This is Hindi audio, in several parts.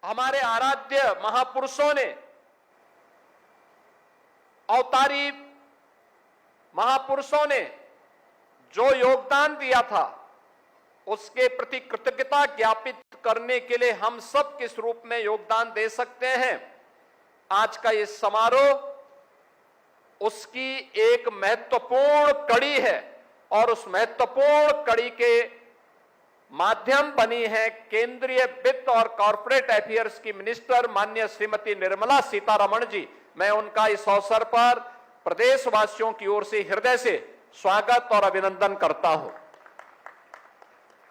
हमारे आराध्य महापुरुषों ने, अवतारी महापुरुषों ने जो योगदान दिया था, उसके प्रति कृतज्ञता ज्ञापित करने के लिए हम सब किस रूप में योगदान दे सकते हैं। आज का ये समारोह उसकी एक महत्वपूर्ण कड़ी है और उस महत्वपूर्ण कड़ी के माध्यम बनी है केंद्रीय वित्त और कॉर्पोरेट अफेयर्स की मिनिस्टर माननीय श्रीमती निर्मला सीतारमण जी। मैं उनका इस अवसर पर प्रदेशवासियों की ओर से हृदय से स्वागत और अभिनंदन करता हूं।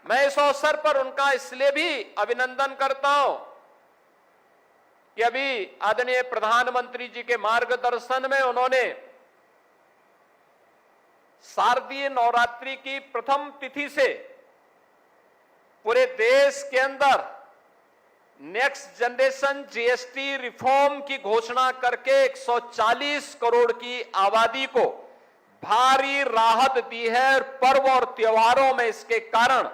मैं इस अवसर पर उनका इसलिए भी अभिनंदन करता हूं कि अभी आदरणीय प्रधानमंत्री जी के मार्गदर्शन में उन्होंने शारदीय नवरात्रि की प्रथम तिथि से पूरे देश के अंदर नेक्स्ट जनरेशन जीएसटी रिफॉर्म की घोषणा करके 140 करोड़ की आबादी को भारी राहत दी है। पर्व और त्योहारों में इसके कारण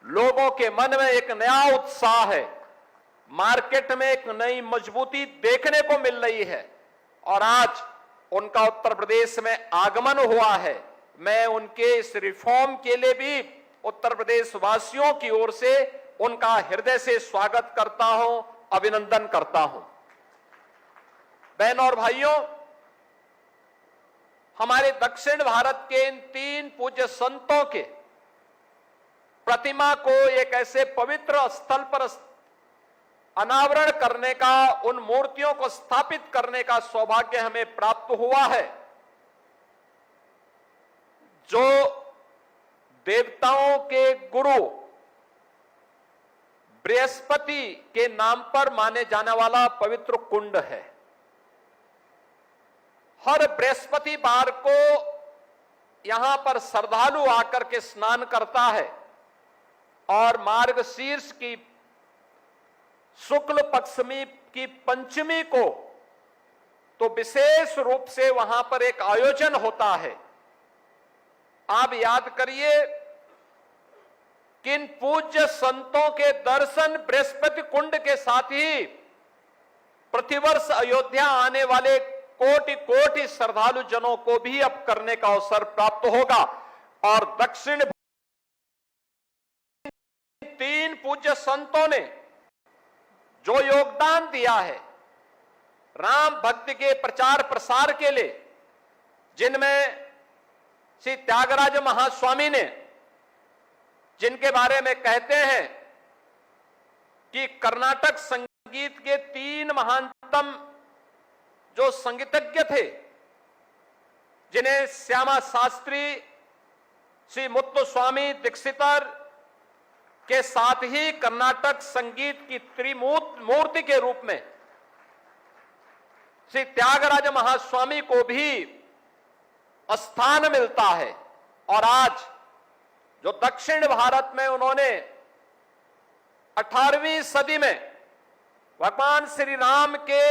लोगों के मन में एक नया उत्साह है, मार्केट में एक नई मजबूती देखने को मिल रही है और आज उनका उत्तर प्रदेश में आगमन हुआ है। मैं उनके इस रिफॉर्म के लिए भी उत्तर प्रदेश वासियों की ओर से उनका हृदय से स्वागत करता हूं, अभिनंदन करता हूं। बहनों और भाइयों, हमारे दक्षिण भारत के इन 3 पूज्य संतों के प्रतिमा को एक ऐसे पवित्र स्थल पर अनावरण करने का, उन मूर्तियों को स्थापित करने का सौभाग्य हमें प्राप्त हुआ है जो देवताओं के गुरु बृहस्पति के नाम पर माने जाने वाला पवित्र कुंड है। हर बृहस्पतिवार को यहां पर श्रद्धालु आकर के स्नान करता है और मार्गशीर्ष की शुक्ल पक्षमी की पंचमी को तो विशेष रूप से वहां पर एक आयोजन होता है। आप याद करिए किन पूज्य संतों के दर्शन बृहस्पति कुंड के साथ ही प्रतिवर्ष अयोध्या आने वाले कोटि कोटि श्रद्धालु जनों को भी अब करने का अवसर प्राप्त होगा। और दक्षिण 3 पूज्य संतों ने जो योगदान दिया है राम भक्ति के प्रचार प्रसार के लिए, जिनमें श्री त्यागराज महास्वामी ने, जिनके बारे में कहते हैं कि कर्नाटक संगीत के 3 महानतम जो संगीतज्ञ थे, जिन्हें श्यामा शास्त्री, श्री मुत्तुस्वामी दीक्षितर के साथ ही कर्नाटक संगीत की त्रिमूर्ति के रूप में श्री त्यागराज महास्वामी को भी स्थान मिलता है। और आज जो दक्षिण भारत में उन्होंने 18वीं सदी में भगवान श्री राम के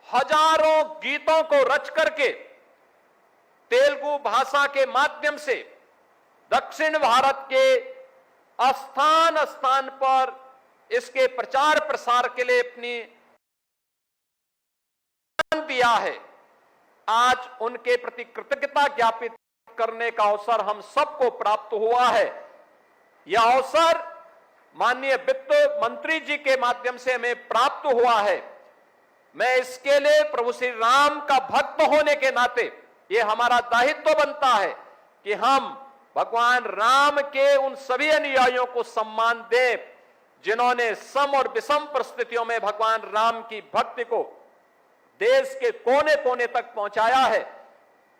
हजारों गीतों को रच करके तेलुगु भाषा के माध्यम से दक्षिण भारत के स्थान स्थान पर इसके प्रचार प्रसार के लिए अपनी दिया है। आज उनके प्रति कृतज्ञता ज्ञापित करने का अवसर हम सबको प्राप्त हुआ है। यह अवसर माननीय वित्त मंत्री जी के माध्यम से हमें प्राप्त हुआ है। मैं इसके लिए प्रभु श्री राम का भक्त होने के नाते यह हमारा दायित्व बनता है कि हम भगवान राम के उन सभी अनुयायियों को सम्मान दें जिन्होंने सम और विषम परिस्थितियों में भगवान राम की भक्ति को देश के कोने कोने तक पहुंचाया है,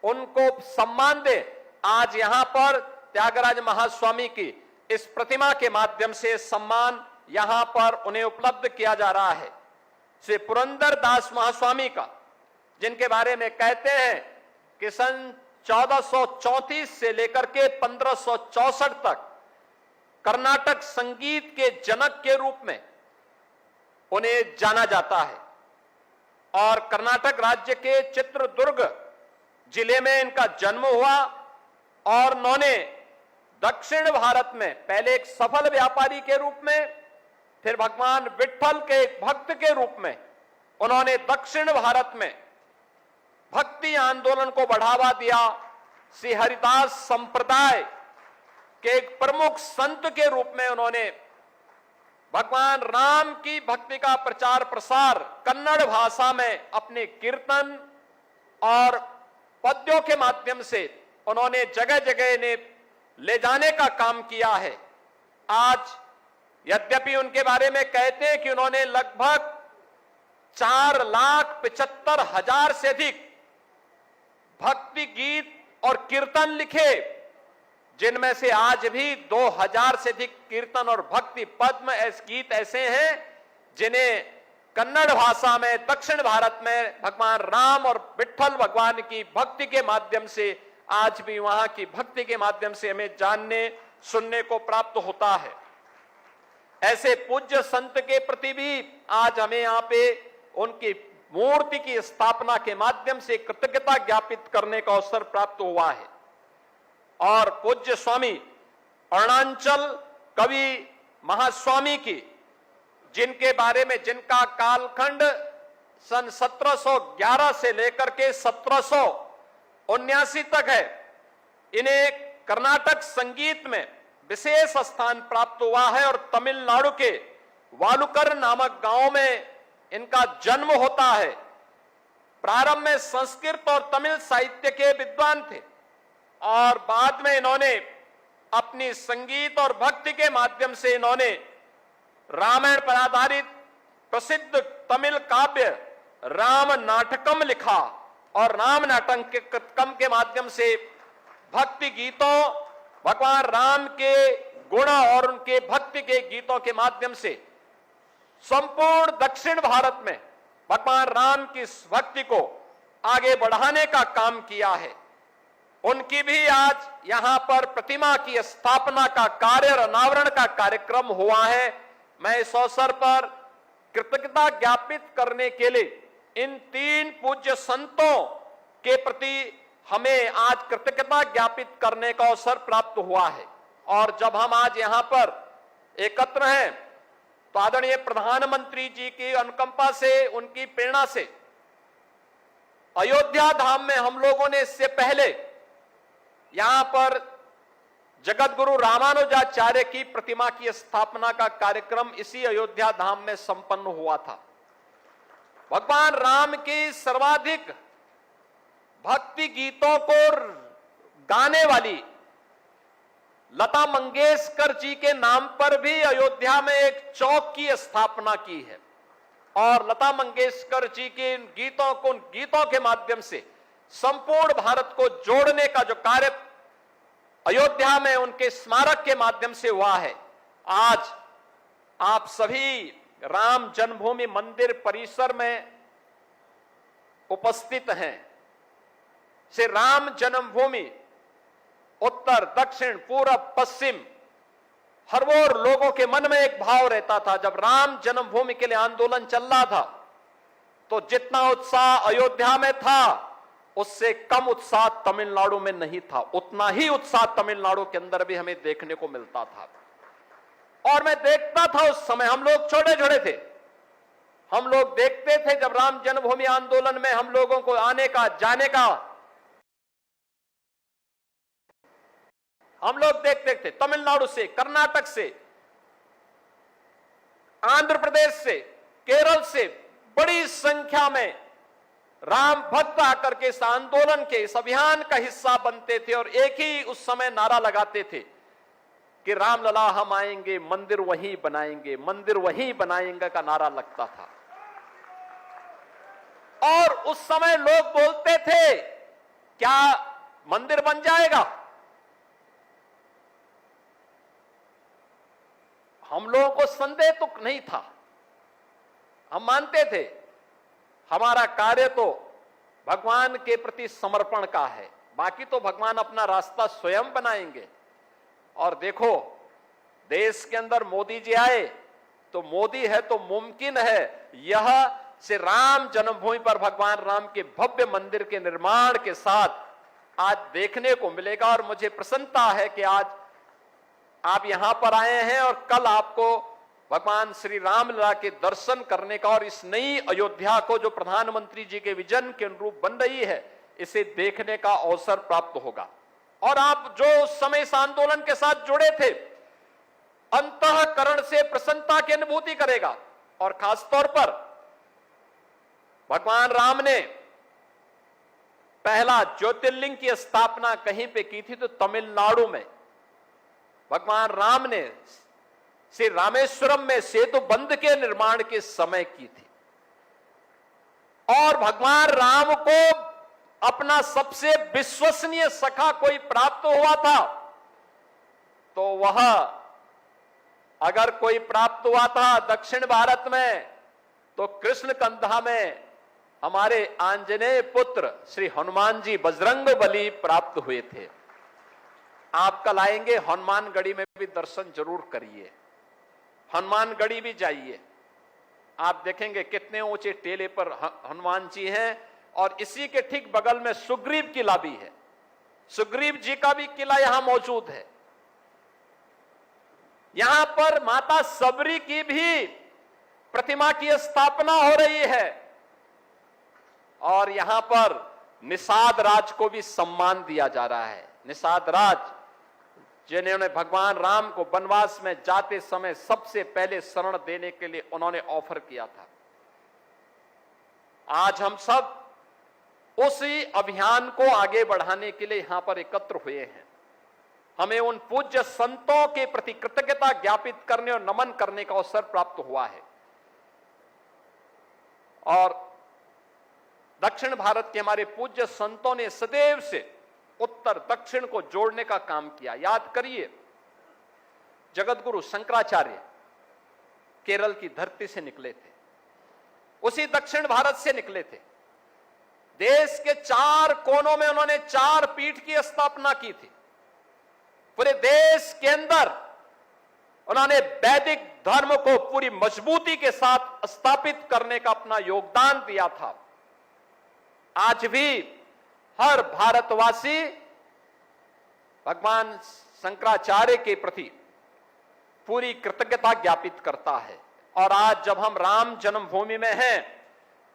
उनको सम्मान दें। आज यहां पर त्यागराज महास्वामी की इस प्रतिमा के माध्यम से सम्मान यहां पर उन्हें उपलब्ध किया जा रहा है। श्री पुरंदर दास महास्वामी का, जिनके बारे में कहते हैं कि सन 1434 से लेकर के 1564 तक कर्नाटक संगीत के जनक के रूप में उन्हें जाना जाता है और कर्नाटक राज्य के चित्रदुर्ग जिले में इनका जन्म हुआ और उन्होंने दक्षिण भारत में पहले एक सफल व्यापारी के रूप में, फिर भगवान विट्ठल के एक भक्त के रूप में उन्होंने दक्षिण भारत में भक्ति आंदोलन को बढ़ावा दिया। श्री हरिदास संप्रदाय के एक प्रमुख संत के रूप में उन्होंने भगवान राम की भक्ति का प्रचार प्रसार कन्नड़ भाषा में अपने कीर्तन और पद्यों के माध्यम से उन्होंने जगह जगह ने ले जाने का काम किया है। आज यद्यपि उनके बारे में कहते हैं कि उन्होंने लगभग 4,75,000 से अधिक भक्ति गीत और कीर्तन लिखे, जिनमें से आज भी 2,000 से अधिक कीर्तन और भक्ति पद्म गीत ऐसे हैं जिन्हें कन्नड़ भाषा में दक्षिण भारत में भगवान राम और विट्ठल भगवान की भक्ति के माध्यम से आज भी वहां की भक्ति के माध्यम से हमें जानने सुनने को प्राप्त होता है। ऐसे पूज्य संत के प्रति भी आज हमें यहां पे उनकी मूर्ति की स्थापना के माध्यम से कृतज्ञता ज्ञापित करने का अवसर प्राप्त हुआ है। और पूज्य स्वामी अरुणाचल कवि महास्वामी की, जिनके बारे में जिनका कालखंड सन 1711 से लेकर के 1779 तक है, इन्हें कर्नाटक संगीत में विशेष स्थान प्राप्त हुआ है और तमिलनाडु के वालुकर नामक गांव में इनका जन्म होता है। प्रारंभ में संस्कृत और तमिल साहित्य के विद्वान थे और बाद में इन्होंने अपनी संगीत और भक्ति के माध्यम से इन्होंने रामायण पर आधारित प्रसिद्ध तमिल काव्य राम नाटकम लिखा और राम नाटकम के माध्यम से भक्ति गीतों, भगवान राम के गुण और उनके भक्ति के गीतों के माध्यम से संपूर्ण दक्षिण भारत में भगवान राम की भक्ति को आगे बढ़ाने का काम किया है। उनकी भी आज यहां पर प्रतिमा की स्थापना का कार्य और अनावरण का कार्यक्रम हुआ है। मैं इस अवसर पर कृतज्ञता ज्ञापित करने के लिए इन 3 पूज्य संतों के प्रति हमें आज कृतज्ञता ज्ञापित करने का अवसर प्राप्त हुआ है। और जब हम आज यहां पर एकत्र हैं तो आदरणीय प्रधानमंत्री जी की अनुकंपा से, उनकी प्रेरणा से अयोध्या धाम में हम लोगों ने इससे पहले यहां पर जगत गुरु रामानुजाचार्य की प्रतिमा की स्थापना का कार्यक्रम इसी अयोध्या धाम में संपन्न हुआ था। भगवान राम की सर्वाधिक भक्ति गीतों को गाने वाली लता मंगेशकर जी के नाम पर भी अयोध्या में एक चौक की स्थापना की है और लता मंगेशकर जी के गीतों के माध्यम से संपूर्ण भारत को जोड़ने का जो कार्य अयोध्या में उनके स्मारक के माध्यम से हुआ है। आज आप सभी राम जन्मभूमि मंदिर परिसर में उपस्थित हैं। से राम जन्मभूमि उत्तर, दक्षिण, पूर्व, पश्चिम हर ओर लोगों के मन में एक भाव रहता था। जब राम जन्मभूमि के लिए आंदोलन चल रहा था तो जितना उत्साह अयोध्या में था उससे कम उत्साह तमिलनाडु में नहीं था। उतना ही उत्साह तमिलनाडु के अंदर भी हमें देखने को मिलता था। और मैं देखता था, उस समय हम लोग छोटे छोटे थे, हम लोग देखते थे जब राम जन्मभूमि आंदोलन में हम लोगों को आने का, जाने का हम लोग देखते थे। तमिलनाडु से, कर्नाटक से, आंध्र प्रदेश से, केरल से बड़ी संख्या में राम भक्त आकर के इस आंदोलन के, इस अभियान का हिस्सा बनते थे और एक ही उस समय नारा लगाते थे कि रामलला हम आएंगे, मंदिर वहीं बनाएंगे, मंदिर वहीं बनाएंगे का नारा लगता था। और उस समय लोग बोलते थे क्या मंदिर बन जाएगा? हम लोगों को संदेह तो नहीं था, हम मानते थे हमारा कार्य तो भगवान के प्रति समर्पण का है, बाकी तो भगवान अपना रास्ता स्वयं बनाएंगे। और देखो, देश के अंदर मोदी जी आए तो मोदी है तो मुमकिन है यह से राम जन्मभूमि पर भगवान राम के भव्य मंदिर के निर्माण के साथ आज देखने को मिलेगा। और मुझे प्रसन्नता है कि आज आप यहां पर आए हैं और कल आपको भगवान श्री रामलला के दर्शन करने का और इस नई अयोध्या को जो प्रधानमंत्री जी के विजन के अनुरूप बन रही है, इसे देखने का अवसर प्राप्त होगा। और आप जो उस समय इस आंदोलन के साथ जुड़े थे, अंतःकरण से प्रसन्नता की अनुभूति करेगा। और खासतौर पर भगवान राम ने पहला ज्योतिर्लिंग की स्थापना कहीं पे की थी, तो तमिलनाडु में भगवान राम ने श्री रामेश्वरम में सेतु बंध के निर्माण के समय की थी। और भगवान राम को अपना सबसे विश्वसनीय सखा कोई प्राप्त हुआ था, तो वह अगर कोई प्राप्त हुआ था दक्षिण भारत में, तो कृष्ण कंधा में हमारे आंजनेय पुत्र श्री हनुमान जी बजरंगबली प्राप्त हुए थे। आप कल आएंगे, हनुमानगढ़ी में भी दर्शन जरूर करिए, हनुमानगढ़ी भी जाइए। आप देखेंगे कितने ऊंचे टेले पर हनुमान जी हैं। और इसी के ठीक बगल में सुग्रीव किला भी है, सुग्रीव जी का भी किला यहां मौजूद है। यहां पर माता सबरी की भी प्रतिमा की स्थापना हो रही है। और यहां पर निषाद राज को भी सम्मान दिया जा रहा है। निषाद राज जिन्होंने भगवान राम को वनवास में जाते समय सबसे पहले शरण देने के लिए उन्होंने ऑफर किया था। आज हम सब उसी अभियान को आगे बढ़ाने के लिए यहां पर एकत्र हुए हैं। हमें उन पूज्य संतों के प्रति कृतज्ञता ज्ञापित करने और नमन करने का अवसर प्राप्त हुआ है। और दक्षिण भारत के हमारे पूज्य संतों ने सदैव से उत्तर दक्षिण को जोड़ने का काम किया। याद करिए, जगतगुरु शंकराचार्य केरल की धरती से निकले थे, उसी दक्षिण भारत से निकले थे। देश के 4 कोनों में उन्होंने 4 पीठ की स्थापना की थी। पूरे देश के अंदर उन्होंने वैदिक धर्म को पूरी मजबूती के साथ स्थापित करने का अपना योगदान दिया था। आज भी हर भारतवासी भगवान शंकराचार्य के प्रति पूरी कृतज्ञता ज्ञापित करता है। और आज जब हम राम जन्मभूमि में हैं,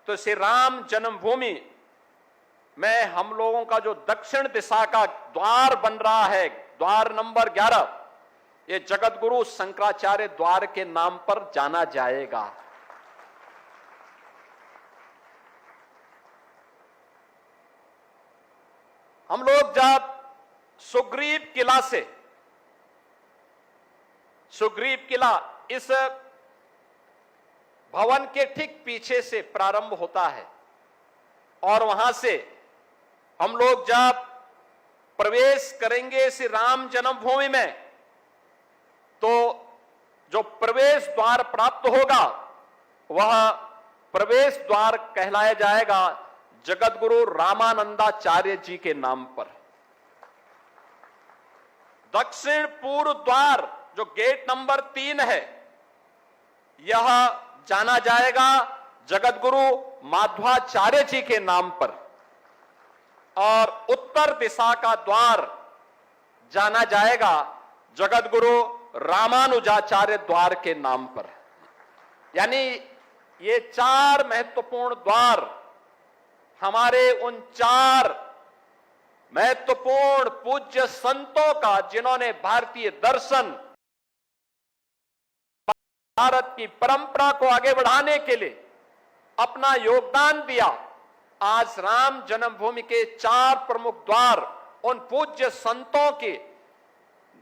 तो श्री राम जन्मभूमि में हम लोगों का जो दक्षिण दिशा का द्वार बन रहा है, द्वार नंबर 11, ये जगतगुरु शंकराचार्य द्वार के नाम पर जाना जाएगा। हम लोग जब सुग्रीव किला से, सुग्रीव किला इस भवन के ठीक पीछे से प्रारंभ होता है, और वहां से हम लोग जब प्रवेश करेंगे श्री राम जन्मभूमि में, तो जो प्रवेश द्वार प्राप्त होगा वह प्रवेश द्वार कहलाया जाएगा जगतगुरु रामानंदाचार्य जी के नाम पर। दक्षिण पूर्व द्वार जो गेट नंबर 3 है, यह जाना जाएगा जगतगुरु माधवाचार्य जी के नाम पर। और उत्तर दिशा का द्वार जाना जाएगा जगतगुरु रामानुजाचार्य द्वार के नाम पर। यानी ये 4 महत्वपूर्ण द्वार हमारे उन 4 महत्वपूर्ण पूज्य संतों का, जिन्होंने भारतीय दर्शन, भारत की परंपरा को आगे बढ़ाने के लिए अपना योगदान दिया। आज राम जन्मभूमि के 4 प्रमुख द्वार उन पूज्य संतों के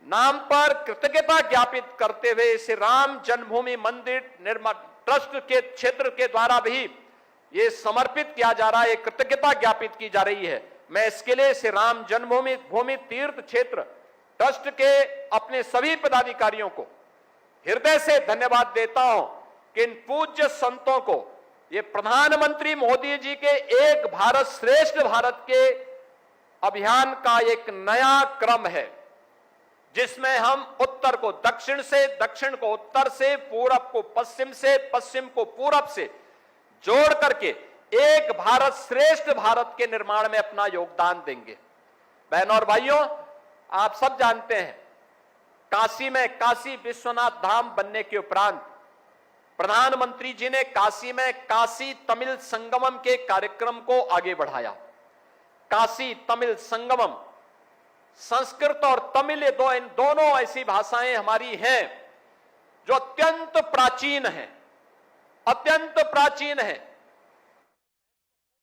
नाम पर कृतज्ञता ज्ञापित करते हुए श्री राम जन्मभूमि मंदिर निर्माण ट्रस्ट के क्षेत्र के द्वारा भी ये समर्पित किया जा रहा है, कृतज्ञता ज्ञापित की जा रही है। मैं इसके लिए श्री राम जन्मभूमि तीर्थ क्षेत्र ट्रस्ट के अपने सभी पदाधिकारियों को हृदय से धन्यवाद देता हूं कि इन पूज्य संतों को, ये प्रधानमंत्री मोदी जी के एक भारत श्रेष्ठ भारत के अभियान का एक नया क्रम है, जिसमें हम उत्तर को दक्षिण से, दक्षिण को उत्तर से, पूरब को पश्चिम से, पश्चिम को पूरब से जोड़ करके एक भारत श्रेष्ठ भारत के निर्माण में अपना योगदान देंगे। बहनों और भाइयों, आप सब जानते हैं, काशी में काशी विश्वनाथ धाम बनने के उपरांत प्रधानमंत्री जी ने काशी में काशी तमिल संगमम के कार्यक्रम को आगे बढ़ाया। काशी तमिल संगमम, संस्कृत और तमिल इन दोनों ऐसी भाषाएं हमारी हैं जो अत्यंत प्राचीन है, अत्यंत प्राचीन है।